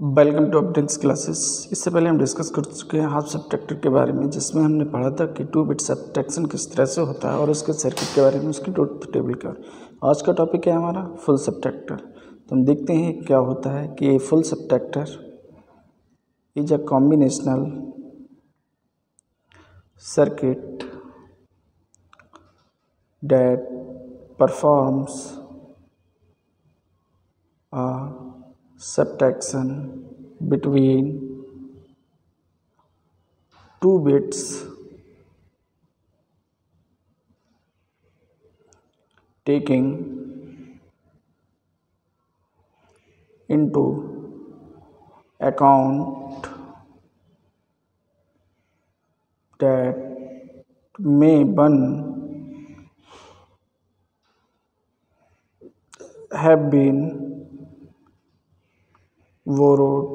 Welcome to updates classes. इससे पहले हम डिस्कस कर चुके हैं हाफ सब्ट्रैक्टर के बारे में, जिसमें हमने पढ़ा था कि 2 बिट सब्ट्रैक्शन किस तरह से होता है और उसके सर्किट के बारे में, उसकी ट्रुथ टेबल का। आज का टॉपिक है हमारा फुल सब्ट्रैक्टर। तो हम देखते हैं क्या होता है कि full subtractor is a combinational circuit that performs a subtraction between 2 bits taking into account that may one have been borrowed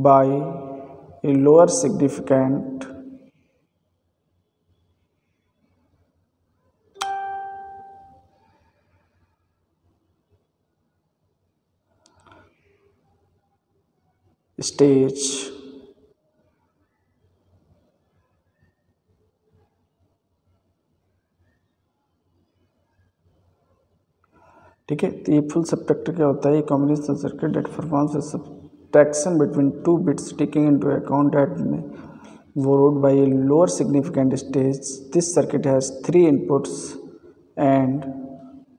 by a lower significant stage ठीक है। तो ये फुल सब्ट्रैक्टर क्या होता है? ये combinational circuit that performs a subtraction between 2 bits taking into account that में borrowed by a lower significant stage. This circuit has 3 inputs and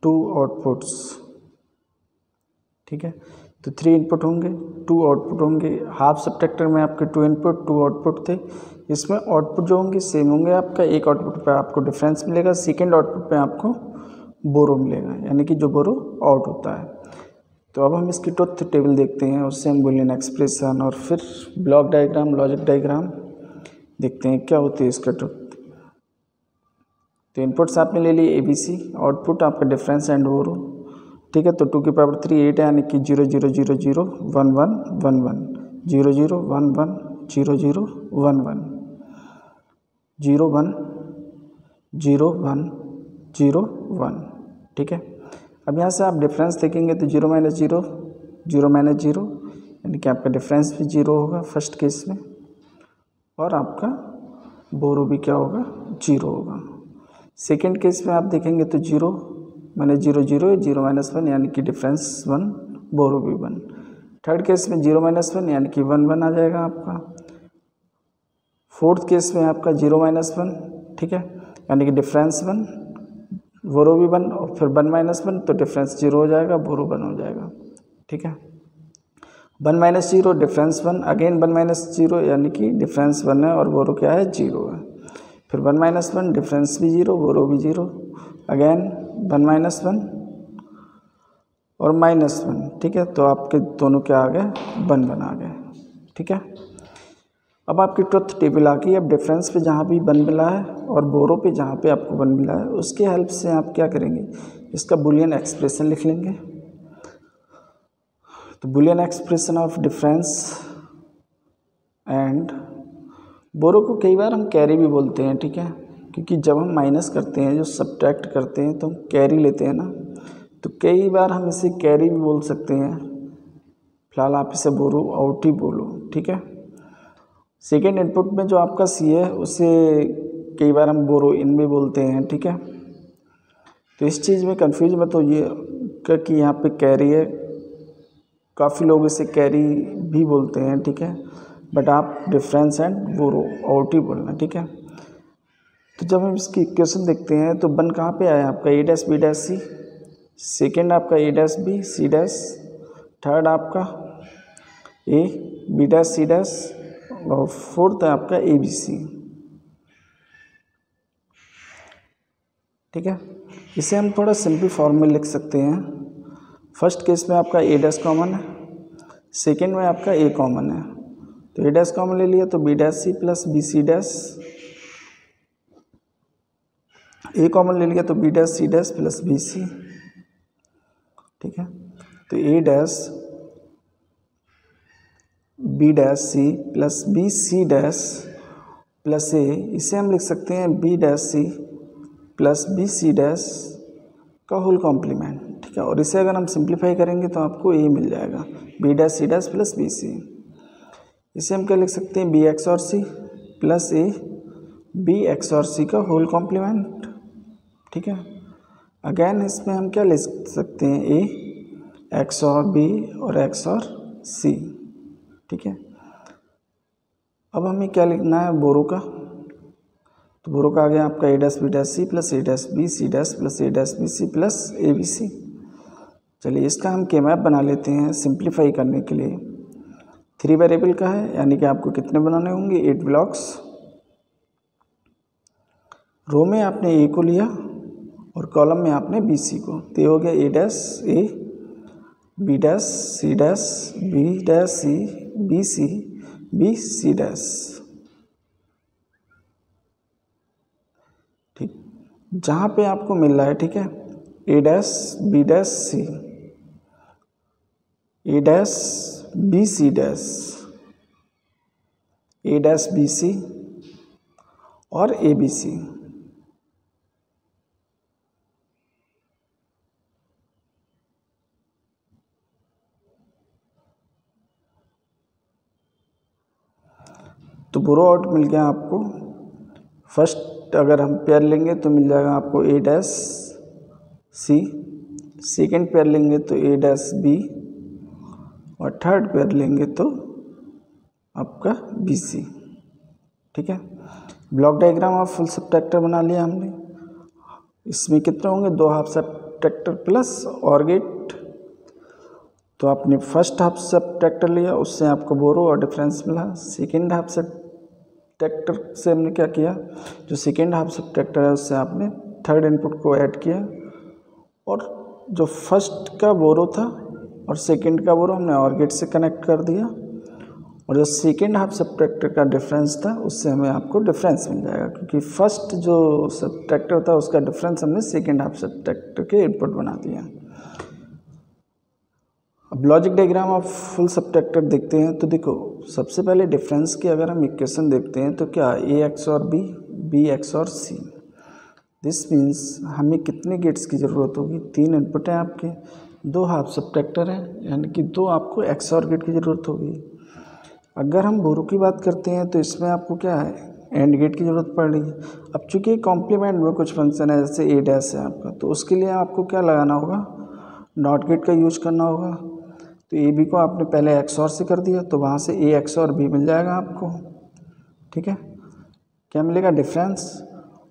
2 outputs। ठीक है, तो 3 इनपुट होंगे, 2 आउटपुट होंगे। हाफ सब्ट्रैक्टर में आपके 2 इनपुट 2 आउटपुट थे। इसमें आउटपुट जो होंगे सेम होंगे। आपका एक आउटपुट पे आपको डिफरेंस मिलेगा, सेकेंड आउटपुट पे आपको बोरो मिलेगा, यानी कि जो बोरो आउट होता है। तो अब हम इसकी ट्रुथ टेबल देखते हैं, उससे हम बुलियन एक्सप्रेशन और फिर ब्लॉक डायग्राम, लॉजिक डायग्राम देखते हैं क्या होती है इसका ट्रुथ। तो इनपुट्स आपने ले लिए ABC, आउटपुट आपका डिफरेंस एंड बोरो। ठीक है, तो 2 की पावर 3 8 है, यानी कि 0 0 0 0 1 1 1 1 0 0 1 1 0 0 1 1 0 1 0 1 0 1। ठीक है, अब यहाँ से आप डिफरेंस देखेंगे तो 0 - 0 0 - 0, यानी कि आपका डिफरेंस भी 0 होगा फर्स्ट केस में, और आपका बोरो भी क्या होगा? 0 होगा। सेकेंड केस में आप देखेंगे तो 0 - 0 0 0 - 1, यानी कि डिफरेंस 1, बोरो भी 1। थर्ड केस में 0 - 1, यानी कि 1 1 आ जाएगा आपका। फोर्थ केस में आपका 0 - 1, ठीक है, यानी कि डिफरेंस 1, बोरो भी 1, और फिर 1 - 1, तो डिफरेंस 0 हो जाएगा, बोरो 1 हो जाएगा। ठीक है, 1 - 0 डिफरेंस 1, अगेन 1 - 0, यानी कि डिफरेंस 1 है और बोरो क्या है? 0 है। फिर 1 - 1 डिफरेंस भी 0, बोरो भी 0, अगेन 1 - 1 और -1। ठीक है, तो आपके दोनों क्या आ गए? 1 1 आ गए। ठीक है, अब आपकी ट्रुथ टेबल आ गई। अब डिफरेंस पे जहाँ भी 1 मिला है और बोरो पे जहाँ पे आपको 1 मिला है, उसके हेल्प से आप क्या करेंगे? इसका बुलियन एक्सप्रेशन लिख लेंगे। तो boolean expression of difference and borrow को कई बार हम कैरी भी बोलते हैं। ठीक है, क्योंकि जब हम माइनस करते हैं, जो सब्ट्रैक्ट करते हैं, तो हम कैरी लेते हैं ना, तो कई बार हम इसे कैरी भी बोल सकते हैं। फिलहाल आप इसे बोरो आउट ही बोलो। ठीक है, सेकेंड इनपुट में जो आपका C है, उसे कई बार हम बोरो इन भी बोलते हैं। ठीक है, तो इस चीज़ में कंफ्यूज मत होइए कि यहाँ पे कैरी है, काफ़ी लोग इसे कैरी भी बोलते हैं। ठीक है, बट आप डिफरेंस एंड बोरो आउट ही बोलना। ठीक है, तो जब हम इसकी इक्वेशन देखते हैं तो 1 कहाँ पे आया? आपका A' B' C, सेकेंड आपका A' B C', थर्ड आपका A B' C', और फोर्थ है आपका ABC। ठीक है, इसे हम थोड़ा सिंपल फॉर्म में लिख सकते हैं। फर्स्ट केस में आपका A' कॉमन है, सेकेंड में आपका A कॉमन है। तो A' कॉमन ले लिया तो B' plus BC', A common ले लिया तो B' प्लस BC। ठीक है, तो A' B' plus BC' plus A, इसे हम लिख सकते हैं B' C प्लस BC' का होल कॉम्प्लीमेंट। ठीक ठीक है। और इसे अगर हम सिंप्लीफाई करेंगे तो आपको ए मिल जाएगा, B dash C dash plus B C. इसे हम क्या लिख सकते हैं, बी एक्स और C plus A B X और सी का होल कॉम्प्लीमेंट, ठीक है। अगेन इसमें हम क्या लिख सकते हैं, ए एक्स और बी और एक्स और सी, ठीक है। अब हमें क्या लिखना है बोरो का, तो बोरो का आ गया आपका A dash B dash C plus A dash B C dash plus A dash B C plus A B C. चलिए इसका हम के मैप बना लेते हैं सिंप्लीफाई करने के लिए। 3 वेरिएबल का है, यानी कि आपको कितने बनाने होंगे, 8 ब्लॉक्स। रो में आपने ए को लिया और कॉलम में आपने बी सी को, तो ये हो गया A dash A B dash C dash B dash C B C B C dash, ठीक। जहाँ पे आपको मिल रहा है, ठीक है, A dash B dash C, A dash B C dash, A dash B C और ए बी सी। तो बोरो आउट मिल गया आपको। फर्स्ट अगर हम पेयर लेंगे तो मिल जाएगा आपको A dash C, second pair लेंगे तो ए डैश बी और थर्ड पेयर लेंगे तो आपका बी सी, ठीक है। Block diagram of full subtractor बना लिया हमने। इसमें कितने होंगे, 2 half subtractor plus or gate. तो आपने फर्स्ट हाफ सबट्रैक्टर लिया, उससे आपको बोरो और डिफरेंस मिला। सेकेंड हाफ सबट्रैक्टर से हमने क्या किया, जो सेकेंड हाफ सबट्रैक्टर है उससे आपने थर्ड इनपुट को ऐड किया, और जो फर्स्ट का बोरो था और सेकेंड का बोरो हमने ऑर गेट से कनेक्ट कर दिया, और जो सेकेंड हाफ सबट्रैक्टर का डिफरेंस था उससे हमें आपको डिफरेंस मिल जाएगा, क्योंकि फर्स्ट जो सबट्रैक्टर था उसका डिफरेंस हमने सेकेंड हाफ सबट्रैक्टर के इनपुट बना दिया। अब logic diagram of full subtractor देखते हैं। तो देखो सबसे पहले डिफरेंस की अगर हम इक्वेशन देखते हैं तो क्या, ए एक्स और बी, बी एक्स और सी। दिस मीन्स हमें कितने गेट्स की ज़रूरत होगी, 3 इनपुट हैं आपके, 2 हाफ सबट्रैक्टर हैं, यानी कि 2 आपको एक्स और गेट की ज़रूरत होगी। अगर हम बोरो की बात करते हैं तो इसमें आपको क्या है, एंड गेट की ज़रूरत पड़ रही है। अब चूंकि कॉम्प्लीमेंट में कुछ फंक्शन है, जैसे ए डैश है आपका, तो उसके लिए आपको क्या लगाना होगा, नॉट गेट का यूज करना होगा। तो ए बी को आपने पहले एक्स और से कर दिया, तो वहाँ से ए एक्स और बी मिल जाएगा आपको, ठीक है। क्या मिलेगा, डिफरेंस।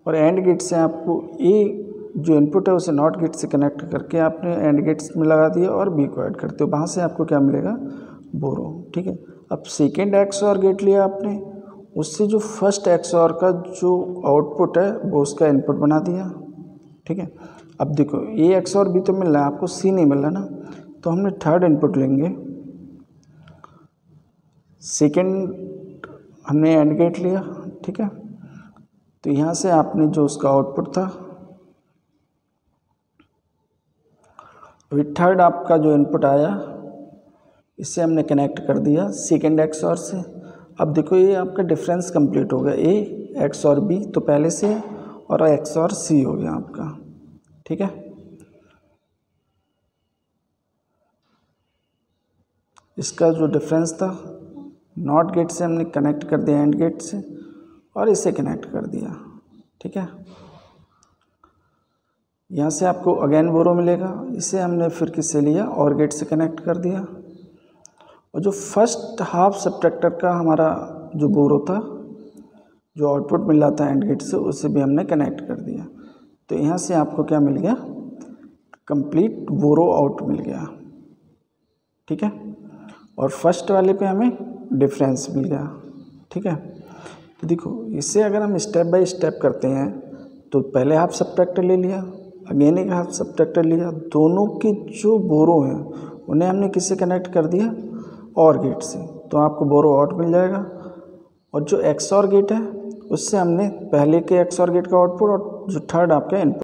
और एंड गेट से आपको ए जो इनपुट है उसे नॉट गेट से कनेक्ट करके आपने एंड गेट्स में लगा दिया और बी को ऐड करते हो, वहाँ से आपको क्या मिलेगा, बोरो, ठीक है। अब सेकेंड एक्स और गेट लिया आपने, उससे जो फर्स्ट एक्स और का जो आउटपुट है वो उसका इनपुट बना दिया, ठीक है। अब देखो ए एक्स और बी तो मिल रहा है आपको, सी नहीं मिल रहा ना, तो हमने थर्ड इनपुट लेंगे, सेकेंड हमने एंड गेट लिया, ठीक है। तो यहाँ से आपने जो उसका आउटपुट था, अभी थर्ड आपका जो इनपुट आया इसे हमने कनेक्ट कर दिया सेकेंड एक्स और से। अब देखो ये आपका डिफरेंस कंप्लीट हो गया, ए एक्स और बी तो पहले से, और एक्स और सी हो गया आपका, ठीक है। इसका जो डिफरेंस था नॉट गेट से हमने कनेक्ट कर दिया एंड गेट से, और इसे कनेक्ट कर दिया, ठीक है। यहाँ से आपको अगेन बोरो मिलेगा, इसे हमने फिर किससे लिया, और गेट से कनेक्ट कर दिया। और जो फर्स्ट हाफ सबट्रैक्टर का हमारा जो बोरो था, जो आउटपुट मिल रहा था एंड गेट से, उसे भी हमने कनेक्ट कर दिया। तो यहाँ से आपको क्या मिल गया, कंप्लीट बोरो आउट मिल गया, ठीक है। और फर्स्ट वाले पे हमें डिफरेंस मिल गया, ठीक है। तो देखो इसे अगर हम स्टेप बाय स्टेप करते हैं तो पहले हाफ सबट्रैक्टर ले लिया, अगेन एक हाफ सबट्रैक्टर लिया, दोनों के जो बोरो हैं उन्हें हमने किससे कनेक्ट कर दिया, और गेट से, तो आपको बोरो आउट मिल जाएगा। और जो एक्स और गेट है उससे हमने पहले के एक्स और गेट का आउटपुट और जो थर्ड आपका इनपुट